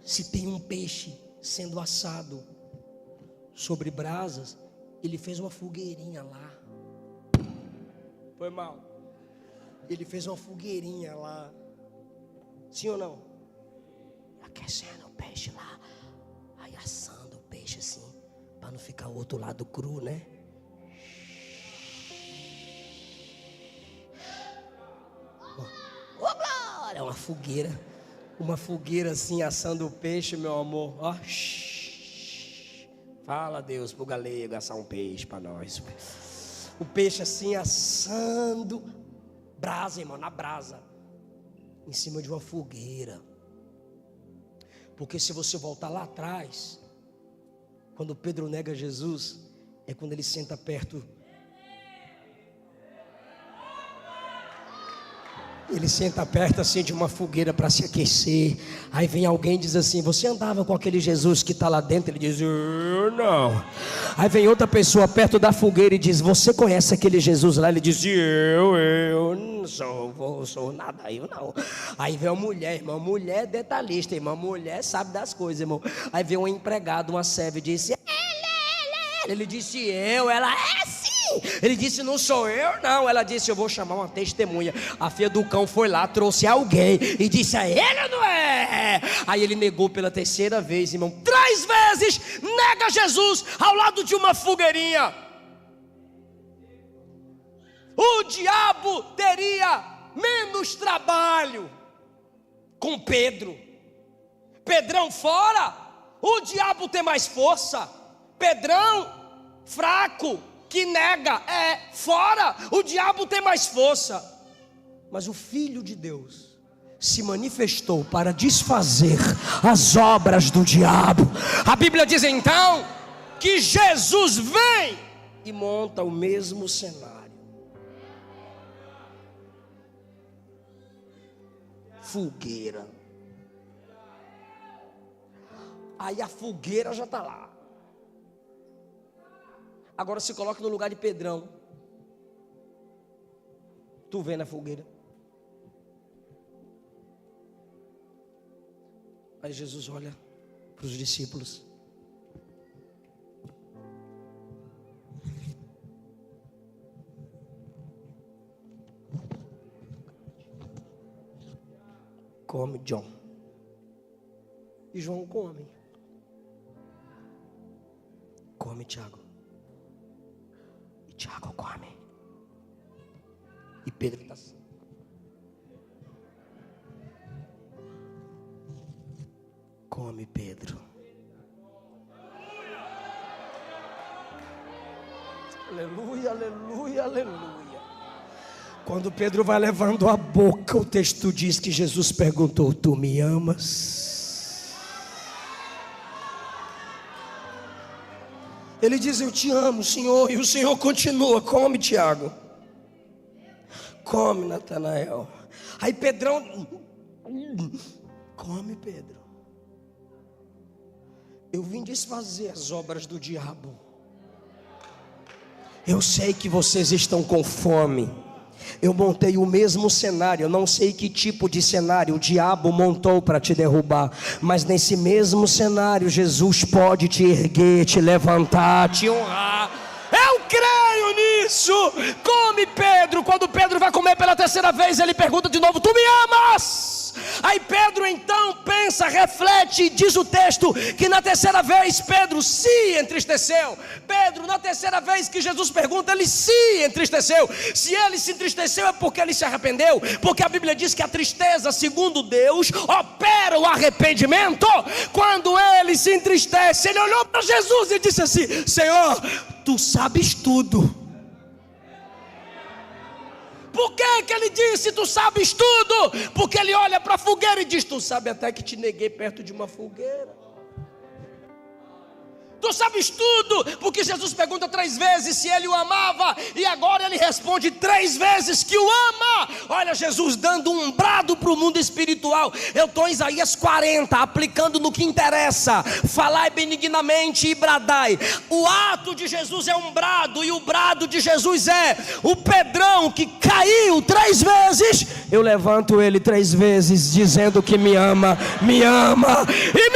se tem um peixe sendo assado sobre brasas, ele fez uma fogueirinha lá. Foi mal. Ele fez uma fogueirinha lá. Sim ou não? Aquecendo o peixe lá. Aí assando o peixe assim, para não ficar o outro lado cru, né? Ô glória! Uma fogueira. Uma fogueira assim, assando o peixe, meu amor. Ó. Fala, Deus, pro galego assar um peixe para nós. O peixe assim, assando. Brasa, irmão, na brasa. Em cima de uma fogueira. Porque se você voltar lá atrás, quando Pedro nega Jesus, é quando ele senta perto. Ele senta perto assim de uma fogueira para se aquecer. Aí vem alguém e diz assim: você andava com aquele Jesus que está lá dentro? Ele diz: eu não. Aí vem outra pessoa perto da fogueira e diz: você conhece aquele Jesus lá? Ele diz: eu não sou nada, eu não. Aí vem uma mulher, irmão, mulher detalhista, irmão, mulher sabe das coisas, irmão. Aí vem um empregado, uma serva e disse: ele disse: ela é sim. Ele disse: não sou eu não. Ela disse: eu vou chamar uma testemunha. A filha do cão foi lá, trouxe alguém e disse: é ele ou não é? Aí ele negou pela terceira vez, irmão. 3 vezes nega Jesus ao lado de uma fogueirinha. O diabo teria menos trabalho com Pedro. Pedrão fora, o diabo tem mais força. Pedrão fraco, que nega, fora, o diabo tem mais força. Mas o Filho de Deus se manifestou para desfazer as obras do diabo. A Bíblia diz então que Jesus vem e monta o mesmo cenário. Fogueira. Aí a fogueira já está lá. Agora se coloca no lugar de Pedrão. Tu vê na fogueira. Aí Jesus olha para os discípulos. Come, John. E João come. Come, Tiago. E Tiago come. E Pedro está assim. Come, Pedro. Aleluia, aleluia, aleluia. Quando Pedro vai levando a boca, o texto diz que Jesus perguntou: tu me amas? Ele diz: eu te amo, Senhor. E o Senhor continua: come, Tiago. Come, Natanael. Aí Pedrão: come, Pedro. Eu vim desfazer as obras do diabo. Eu sei que vocês estão com fome. Eu montei o mesmo cenário. Eu não sei que tipo de cenário o diabo montou para te derrubar, mas nesse mesmo cenário Jesus pode te erguer, te levantar, te honrar. Eu creio nisso. Come, Pedro. Quando Pedro vai comer pela terceira vez, ele pergunta de novo: tu me amas? Aí Pedro então pensa, reflete, e diz o texto que na terceira vez Pedro se entristeceu. Pedro, na terceira vez que Jesus pergunta, ele se entristeceu. Se ele se entristeceu é porque ele se arrependeu, porque a Bíblia diz que a tristeza, segundo Deus, opera o arrependimento. Quando ele se entristece, ele olhou para Jesus e disse assim: Senhor, tu sabes tudo. Por que ele disse tu sabes tudo? Porque ele olha para a fogueira e diz: tu sabe até que te neguei perto de uma fogueira. Tu sabes tudo, porque Jesus pergunta 3 vezes se ele o amava, e agora ele responde 3 vezes que o ama. Olha, Jesus dando um brado para o mundo espiritual. Eu estou em Isaías 40, aplicando no que interessa. Falai benignamente e bradai. O ato de Jesus é um brado, e o brado de Jesus é: o Pedrão que caiu 3 vezes, eu levanto ele 3 vezes, dizendo que me ama e